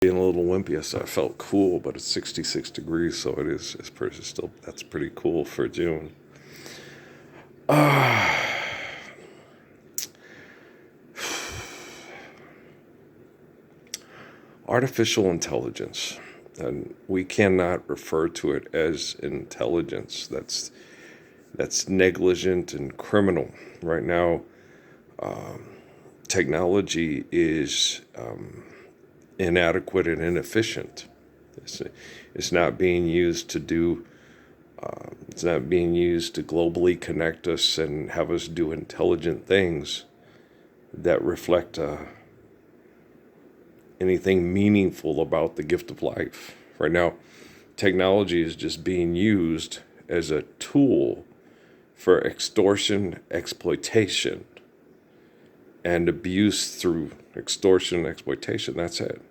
Being a little wimpy, so I felt cool, but it's 66 degrees, so that's pretty cool for June. Artificial intelligence, and we cannot refer to it as intelligence. That's negligent and criminal. Right now, technology is inadequate and inefficient. It's not being used to do. It's not being used to globally connect us and have us do intelligent things that reflect anything meaningful about the gift of life. Right now, technology is just being used as a tool for extortion, exploitation, and abuse through extortion and exploitation. That's it.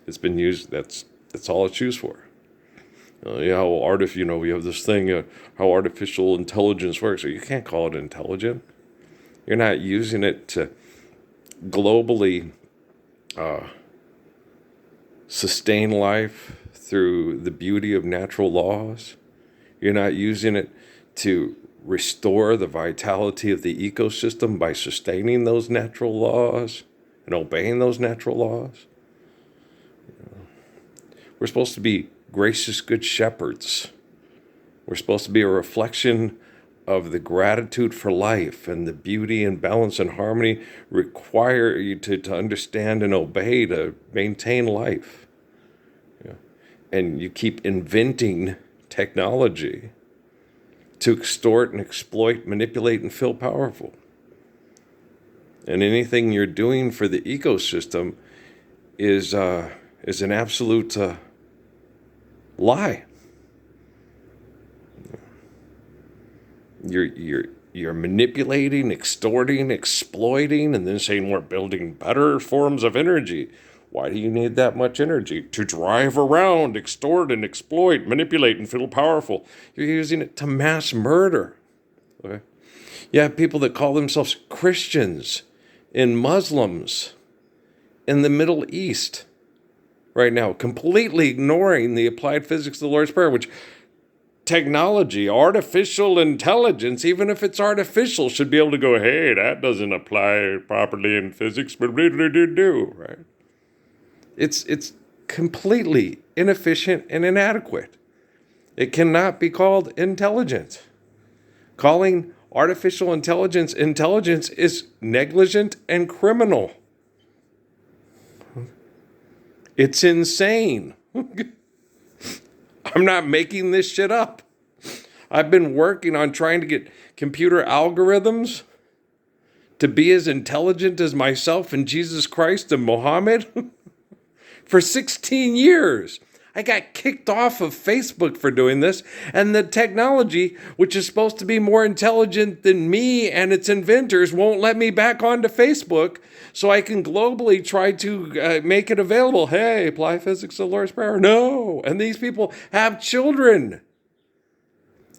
It's been used. That's all it's used for. We have this thing, how artificial intelligence works. So you can't call it intelligent. You're not using it to globally sustain life through the beauty of natural laws. You're not using it to restore the vitality of the ecosystem by sustaining those natural laws and obeying those natural laws. We're supposed to be gracious good shepherds. We're supposed to be a reflection of the gratitude for life and the beauty and balance and harmony require you to understand and obey to maintain life. Yeah. And you keep inventing technology to extort and exploit, manipulate, and feel powerful. And anything you're doing for the ecosystem is an absolute lie. You're manipulating, extorting, exploiting, and then saying we're building better forms of energy. Why do you need that much energy? To drive around, extort and exploit, manipulate and feel powerful. You're using it to mass murder. Okay? You have people that call themselves Christians and Muslims in the Middle East right now, completely ignoring the applied physics of the Lord's Prayer, which technology, artificial intelligence, even if it's artificial, should be able to go, hey, that doesn't apply properly in physics, but right? It's completely inefficient and inadequate. It cannot be called intelligent. Calling artificial intelligence is negligent and criminal. It's insane. I'm not making this shit up. I've been working on trying to get computer algorithms to be as intelligent as myself and Jesus Christ and Muhammad for 16 years. I got kicked off of Facebook for doing this, and the technology, which is supposed to be more intelligent than me and its inventors, won't let me back onto Facebook so I can globally try to make it available. Hey, apply physics to the Lord's Prayer. No. And these people have children,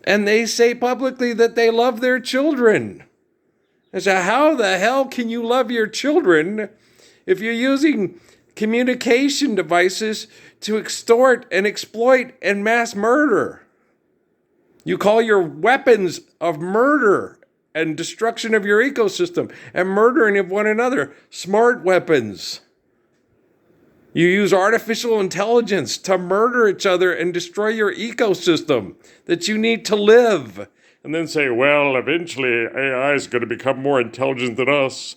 and they say publicly that they love their children. I say, how the hell can you love your children if you're using communication devices to extort and exploit and mass murder? You call your weapons of murder and destruction of your ecosystem and murdering of one another smart weapons. You use artificial intelligence to murder each other and destroy your ecosystem that you need to live. And then say, well, eventually AI is going to become more intelligent than us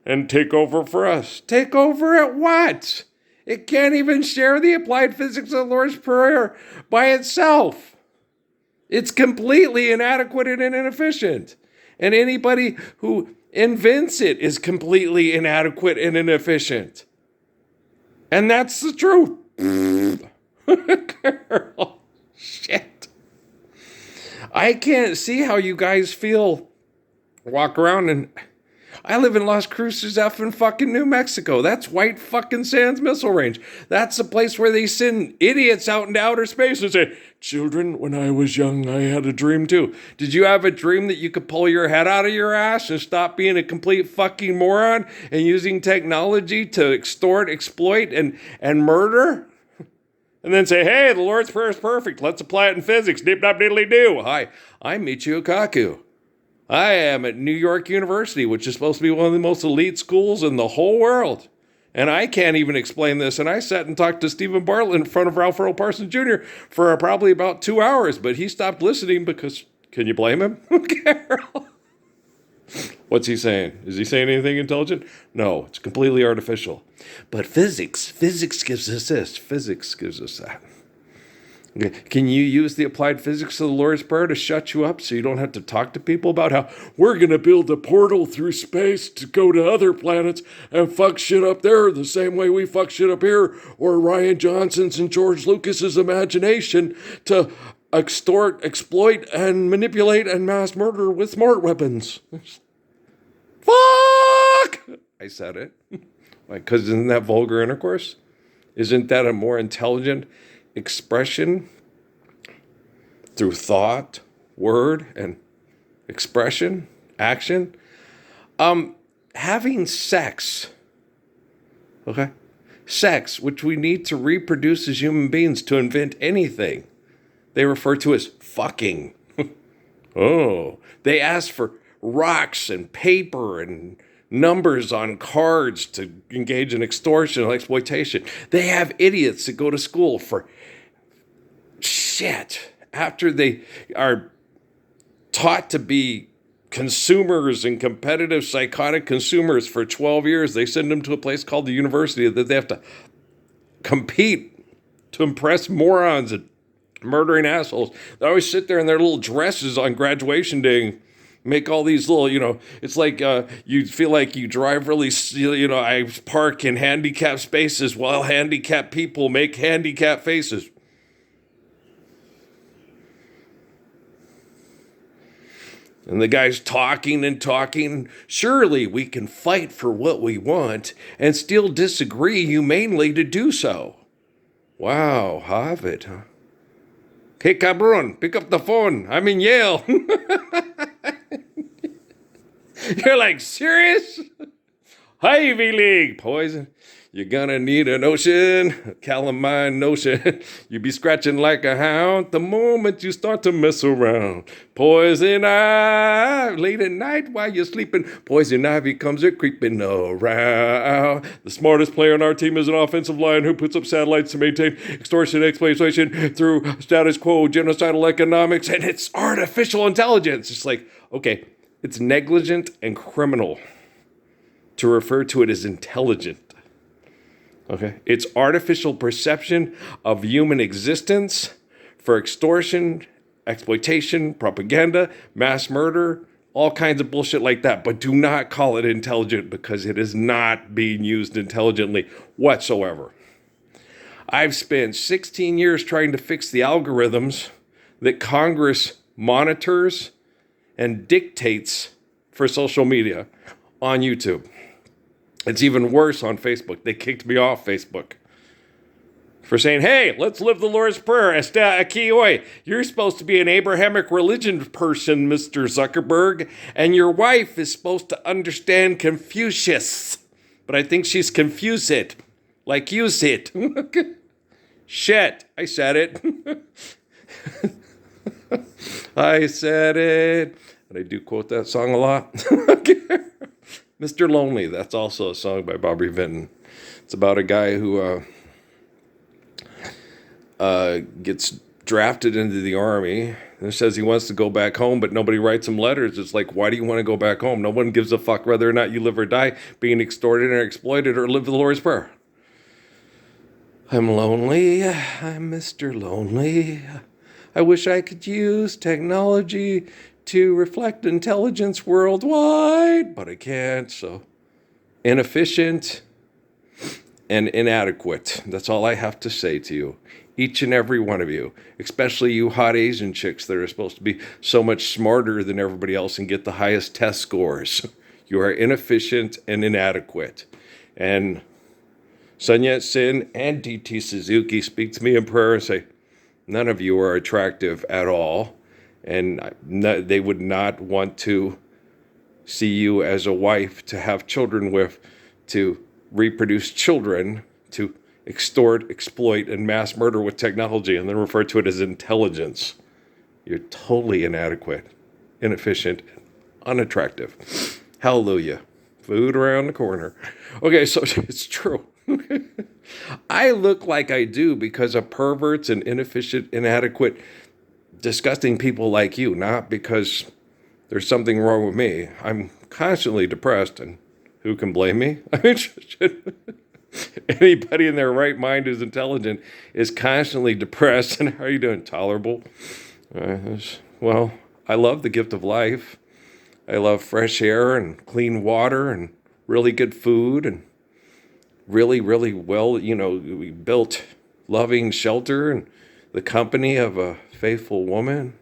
and take over for us. Take over at what? It can't even share the applied physics of the Lord's Prayer by itself. It's completely inadequate and inefficient. And anybody who invents it is completely inadequate and inefficient. And that's the truth. Girl, shit. I can't see how you guys walk around and I live in Las Cruces effing fucking New Mexico. That's White fucking Sands Missile Range. That's the place where they send idiots out into outer space and say, children, when I was young, I had a dream too. Did you have a dream that you could pull your head out of your ass and stop being a complete fucking moron and using technology to extort, exploit, and murder? And then say, hey, the Lord's Prayer is perfect. Let's apply it in physics. Dip, dop, diddly doo. Hi, I'm Michio Kaku. I am at New York University, which is supposed to be one of the most elite schools in the whole world. And I can't even explain this. And I sat and talked to Stephen Bartlett in front of Ralph Earl Parsons Jr. for probably about 2 hours. But he stopped listening because, can you blame him? Carol. What's he saying? Is he saying anything intelligent? No, it's completely artificial. But physics gives us this. Physics gives us that. Okay. Can you use the applied physics of the Lord's Prayer to shut you up so you don't have to talk to people about how we're going to build a portal through space to go to other planets and fuck shit up there the same way we fuck shit up here, or Ryan Johnson's and George Lucas's imagination to extort, exploit, and manipulate and mass murder with smart weapons. Fuck! I said it. Because isn't that vulgar intercourse? Isn't that a more intelligent expression through thought, word, and expression, action? Having sex, okay? Sex, which we need to reproduce as human beings to invent anything, they refer to as fucking. Oh, they ask for rocks and paper and numbers on cards to engage in extortion and exploitation. They have idiots that go to school for shit after they are taught to be consumers and competitive psychotic consumers for 12 years. They send them to a place called the university that they have to compete to impress morons and murdering assholes. They always sit there in their little dresses on graduation day and make all these little, it's like you feel like you drive really, I park in handicapped spaces while handicapped people make handicapped faces. And the guy's talking and talking. Surely we can fight for what we want and still disagree humanely to do so. Wow, Harvard, huh? Hey, cabron, pick up the phone. I'm in Yale. You're like, serious? Ivy League, poison. You're gonna need an ocean, a calamine notion. You be scratching like a hound the moment you start to mess around. Poison ivy, late at night while you're sleeping. Poison ivy comes a creeping around. The smartest player on our team is an offensive line who puts up satellites to maintain extortion, exploitation through status quo, genocidal economics, and it's artificial intelligence. It's like, okay, it's negligent and criminal to refer to it as intelligent. Okay, it's artificial perception of human existence for extortion, exploitation, propaganda, mass murder, all kinds of bullshit like that. But do not call it intelligent because it is not being used intelligently whatsoever. I've spent 16 years trying to fix the algorithms that Congress monitors and dictates for social media on YouTube. It's even worse on Facebook. They kicked me off Facebook for saying, hey, let's live the Lord's Prayer. You're supposed to be an Abrahamic religion person, Mr. Zuckerberg, and your wife is supposed to understand Confucius. But I think she's confused it, like use it. Shit, I said it. I said it. And I do quote that song a lot. Mr. Lonely, that's also a song by Bobby Vinton. It's about a guy who gets drafted into the army and says he wants to go back home, but nobody writes him letters. It's like, why do you want to go back home? No one gives a fuck whether or not you live or die, being extorted or exploited or live the Lord's Prayer. I'm lonely, I'm Mr. Lonely. I wish I could use technology to reflect intelligence worldwide, but I can't, so inefficient and inadequate. That's all I have to say to you. Each and every one of you, especially you hot Asian chicks that are supposed to be so much smarter than everybody else and get the highest test scores. You are inefficient and inadequate. And Sun Yat-sen and D.T. Suzuki speak to me in prayer and say, none of you are attractive at all. And they would not want to see you as a wife to have children with, to reproduce children, to extort, exploit, and mass murder with technology, and then refer to it as intelligence. You're totally inadequate, inefficient, unattractive. Hallelujah. Food around the corner. Okay, so it's true. I look like I do because of perverts and inefficient, inadequate, disgusting people like you, not because there's something wrong with me. I'm constantly depressed, and who can blame me? I mean, anybody in their right mind who's intelligent is constantly depressed. And how are you doing? Tolerable. Well, I love the gift of life. I love fresh air and clean water and really good food and really, really well, we built loving shelter and the company of a faithful woman.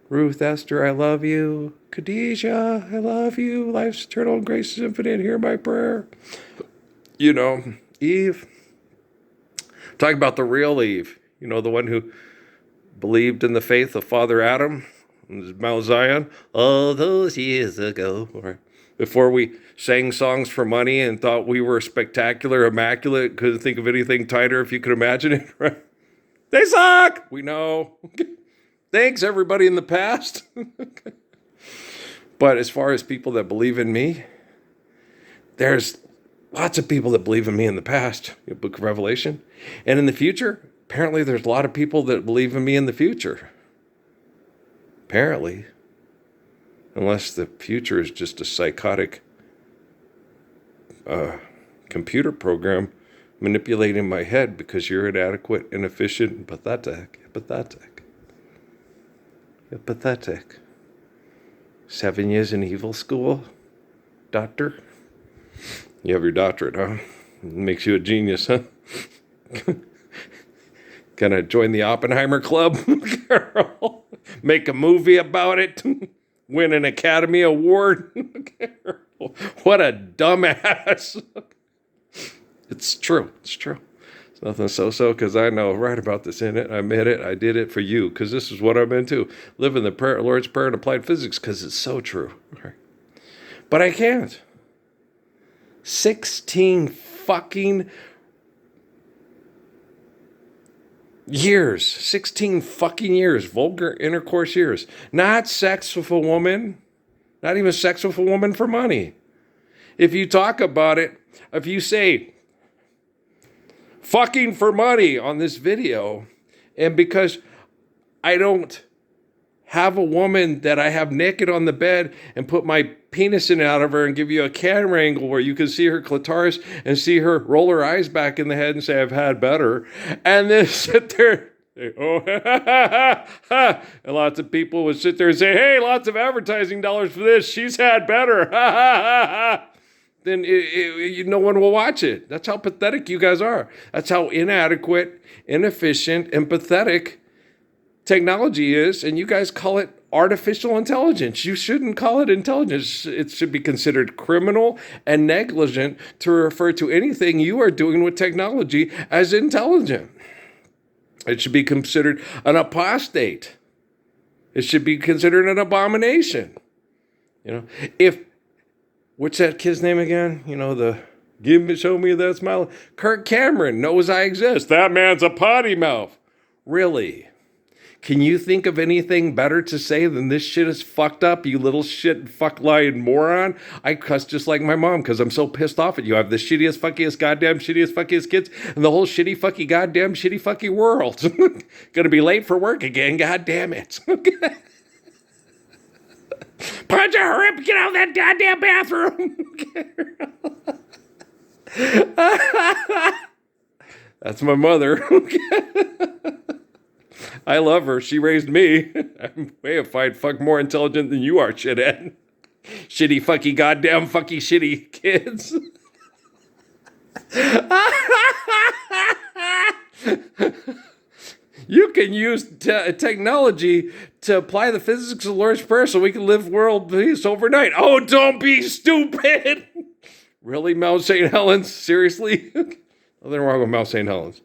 Ruth, Esther, I love you. Khadijah, I love you. Life's eternal, grace is infinite. Hear my prayer. Eve. Talk about the real Eve. The one who believed in the faith of Father Adam, Mount Zion, all those years ago. Right? Before we sang songs for money and thought we were spectacular, immaculate, couldn't think of anything tighter if you could imagine it, right? They suck! We know. Thanks, everybody in the past. But as far as people that believe in me, there's lots of people that believe in me in the past, the book of Revelation. And in the future, apparently there's a lot of people that believe in me in the future. Apparently. Unless the future is just a psychotic computer program manipulating my head because you're inadequate, inefficient, and pathetic. You're pathetic. 7 years in evil school, doctor. You have your doctorate, huh? Makes you a genius, huh? Gonna join the Oppenheimer Club? Girl. Make a movie about it? Win an Academy Award? What a dumbass. It's true. It's true. It's nothing so-so because I know right about this in it. I admit it. I did it for you because this is what I'm into. Living the Lord's Prayer and applied physics because it's so true. Okay. But I can't. 16 fucking years. 16 fucking years. Vulgar intercourse years. Not sex with a woman. Not even sex with a woman for money. If you talk about it, if you say fucking for money on this video, and because I don't have a woman that I have naked on the bed and put my penis in out of her and give you a camera angle where you can see her clitoris and see her roll her eyes back in the head and say, I've had better. And then sit there, oh, and lots of people would sit there and say, hey, lots of advertising dollars for this. She's had better. Then no one will watch it. That's how pathetic you guys are. That's how inadequate, inefficient, and pathetic technology is, and you guys call it artificial intelligence. You shouldn't call it intelligence. It should be considered criminal and negligent to refer to anything you are doing with technology as intelligent. It should be considered an apostate. It should be considered an abomination. What's that kid's name again? Show me that smile. Kirk Cameron knows I exist. That man's a potty mouth. Really? Can you think of anything better to say than this shit is fucked up, you little shit fuck lying moron? I cuss just like my mom because I'm so pissed off at you. I have the shittiest, fuckiest, goddamn shittiest, fuckiest kids in the whole shitty, fucky, goddamn, shitty, fucky world. Gonna be late for work again, god damn it. Punch her, hurry up, get out of that goddamn bathroom. That's my mother. I love her. She raised me. I'm way of fine fuck more intelligent than you are, shithead. Shitty, fucky, goddamn, fucky, shitty kids. You can use technology to apply the physics of the Lord's Prayer so we can live world peace overnight. Oh, don't be stupid. Really, Mount St. Helens? Seriously? Nothing wrong with Mount St. Helens.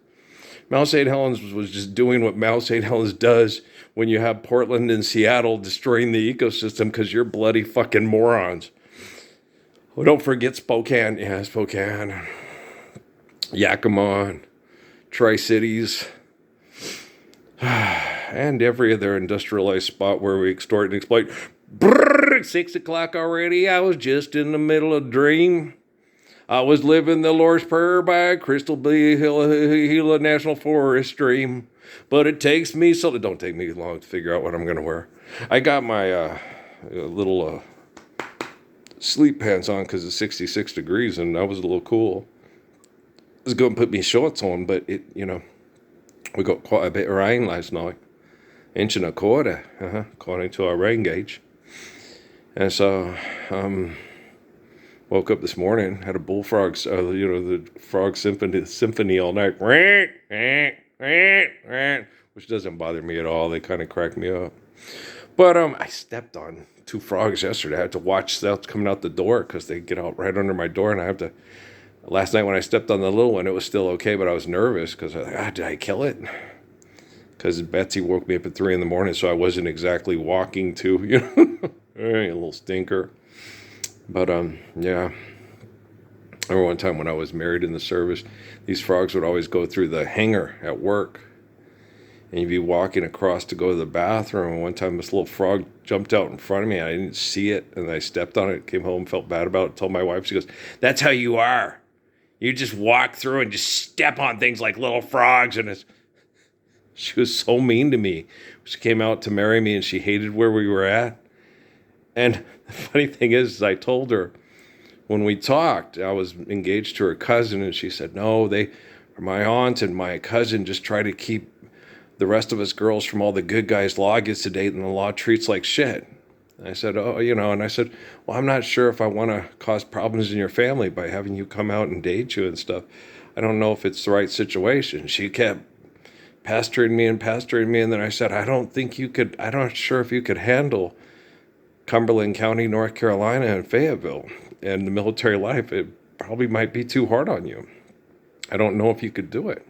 Mount St. Helens was just doing what Mount St. Helens does when you have Portland and Seattle destroying the ecosystem because you're bloody fucking morons. Oh, don't forget Spokane. Yeah, Spokane. Yakima. Tri-Cities. And every other industrialized spot where we extort and exploit. Brrr, 6 o'clock already. I was just in the middle of a dream. I was living the Lord's Prayer by Crystal Gila National Forest dream. But it takes me so... Don't take me long to figure out what I'm going to wear. I got my little sleep pants on because it's 66 degrees and that was a little cool. I was going to put me shorts on, but it, we got quite a bit of rain last night. 1.25 inches, according to our rain gauge. And so... woke up this morning, had a bullfrog, the frog symphony all night, which doesn't bother me at all. They kind of crack me up. But I stepped on 2 frogs yesterday. I had to watch them coming out the door because they get out right under my door, and I have to. Last night when I stepped on the little one, it was still okay, but I was nervous because I was like, did I kill it? Because Betsy woke me up at 3 a.m, so I wasn't exactly walking to, a little stinker. But, yeah, I remember one time when I was married in the service, these frogs would always go through the hangar at work, and you'd be walking across to go to the bathroom, and one time this little frog jumped out in front of me, and I didn't see it, and I stepped on it, came home, felt bad about it, told my wife, she goes, that's how you are. You just walk through and just step on things like little frogs, and she was so mean to me. She came out to marry me, and she hated where we were at. And the funny thing is I told her when we talked, I was engaged to her cousin, and she said, no, my aunt and my cousin just try to keep the rest of us girls from all the good guys law gets to date and the law treats like shit. And I said, and I said, well, I'm not sure if I want to cause problems in your family by having you come out and date you and stuff. I don't know if it's the right situation. She kept pestering me, and then I said, I'm not sure if you could handle Cumberland County, North Carolina, and Fayetteville, and the military life. It probably might be too hard on you. I don't know if you could do it.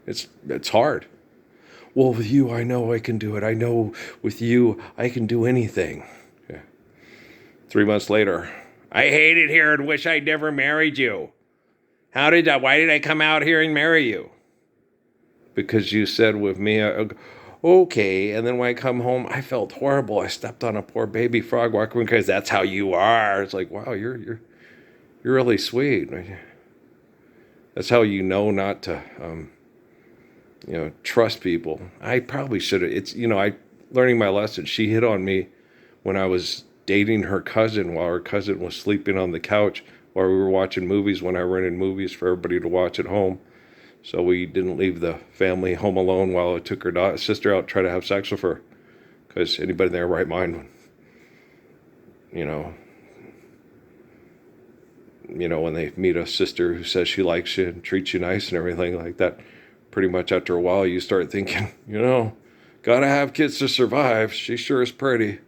It's hard. Well, with you, I know I can do it. I know with you, I can do anything. Yeah. 3 months later, I hate it here and wish I'd never married you. Why did I come out here and marry you? Because you said with me, okay, and then when I come home, I felt horrible. I stepped on a poor baby frog walking because that's how you are. It's like, wow, you're really sweet. That's how you know not to, trust people. I probably should have. Learning my lesson. She hit on me when I was dating her cousin while her cousin was sleeping on the couch while we were watching movies when I rented movies for everybody to watch at home. So we didn't leave the family home alone while I took her sister out to try to have sex with her. Because anybody in their right mind, when they meet a sister who says she likes you and treats you nice and everything like that, pretty much after a while you start thinking, gotta have kids to survive. She sure is pretty.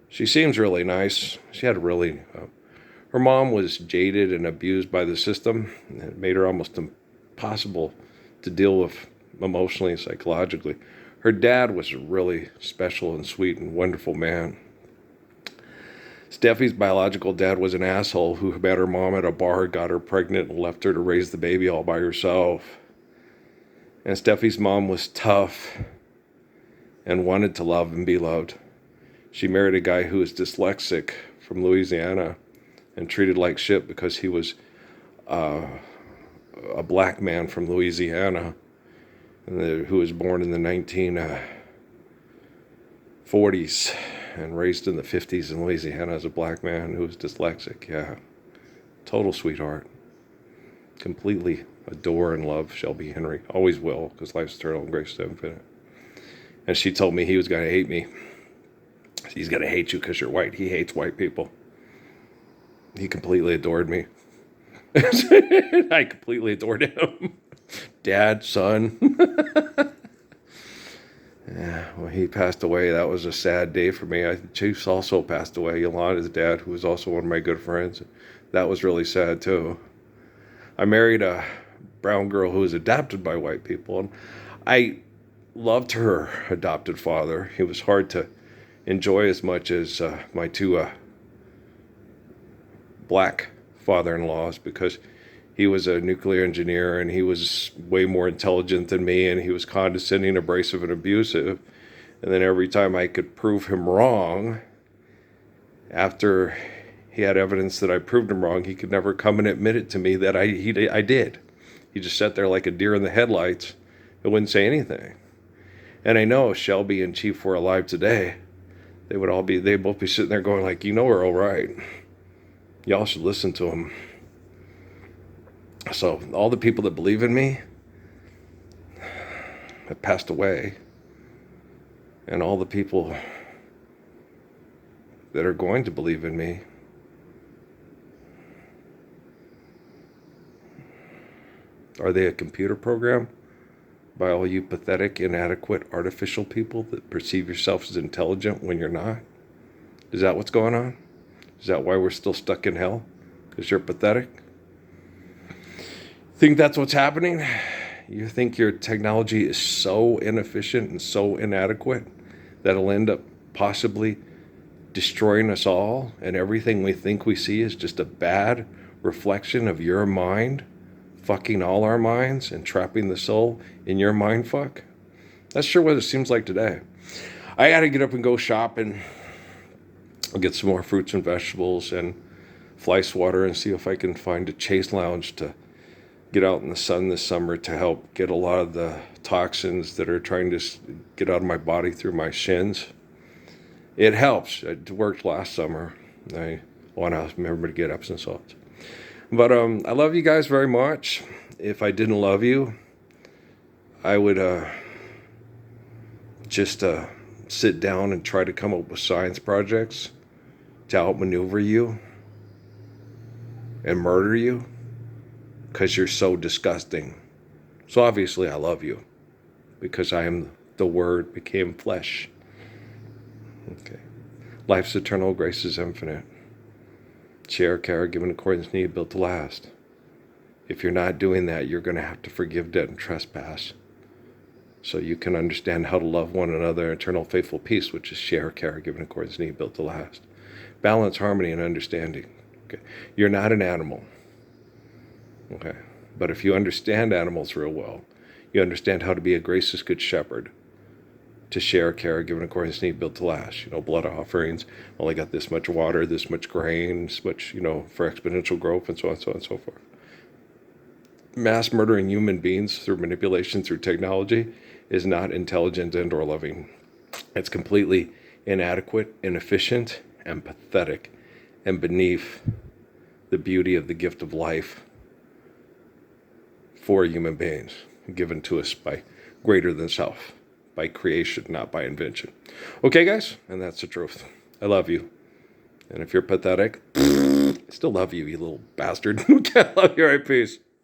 She seems really nice. She had her mom was jaded and abused by the system. It made her almost impossible to deal with emotionally and psychologically. Her dad was a really special and sweet and wonderful man. Steffi's biological dad was an asshole who met her mom at a bar, got her pregnant, and left her to raise the baby all by herself. And Steffi's mom was tough and wanted to love and be loved. She married a guy who was dyslexic from Louisiana and treated like shit because he was a black man from Louisiana who was born in the 1940s and raised in the 50s in Louisiana as a black man who was dyslexic. Yeah, total sweetheart. Completely adore and love Shelby Henry. Always will, because life's eternal and grace is infinite. And she told me he was going to hate me. He's going to hate you because you're white. He hates white people. He completely adored me. I completely adored him. Dad, son. Yeah, when he passed away, that was a sad day for me. Chief's also passed away. Yolanda's dad, who was also one of my good friends. That was really sad too. I married a brown girl who was adopted by white people, and I loved her adopted father. He was hard to enjoy as much as my two black father-in-laws, because he was a nuclear engineer and he was way more intelligent than me, and he was condescending, abrasive, and abusive. And then every time I could prove him wrong, after he had evidence that I proved him wrong, he could never come and admit it to me that I did. He just sat there like a deer in the headlights and wouldn't say anything. And I know if Shelby and Chief were alive today, they'd both be sitting there going like, Earl right. Y'all should listen to him. So all the people that believe in me have passed away. And all the people that are going to believe in me, are they a computer program by all you pathetic, inadequate, artificial people that perceive yourself as intelligent when you're not? Is that what's going on? Is that why we're still stuck in hell? Because you're pathetic? Think that's what's happening? You think your technology is so inefficient and so inadequate that it'll end up possibly destroying us all, and everything we think we see is just a bad reflection of your mind fucking all our minds and trapping the soul in your mind fuck? That's sure what it seems like today. I had to get up and go shopping. I'll get some more fruits and vegetables and fly swatter and see if I can find a Chase Lounge to get out in the sun this summer to help get a lot of the toxins that are trying to get out of my body through my shins. It helps. It worked last summer. I want to remember to get Epsom salts. But I love you guys very much. If I didn't love you, I would just sit down and try to come up with science projects to outmaneuver you and murder you, because you're so disgusting. So obviously I love you, because I am the Word became flesh. Okay. Life's eternal, grace is infinite. Share, care, given accordance to need, built to last. If you're not doing that, you're going to have to forgive debt and trespass, so you can understand how to love one another in eternal, faithful peace, which is share, care, given accordance to need, built to last. Balance, harmony, and understanding. Okay. You're not an animal. Okay. But if you understand animals real well, you understand how to be a gracious good shepherd, to share, care, given accordance to need, built to last. Blood offerings, only got this much water, this much grain, this much, for exponential growth, and so on, so on, and so forth. Mass murdering human beings through manipulation, through technology, is not intelligent and or loving. It's completely inadequate, inefficient, and pathetic, and beneath the beauty of the gift of life for human beings, given to us by greater than self, by creation, not by invention. Okay, guys? And that's the truth. I love you. And if you're pathetic, I still love you, you little bastard. Okay, I love you. All right, peace.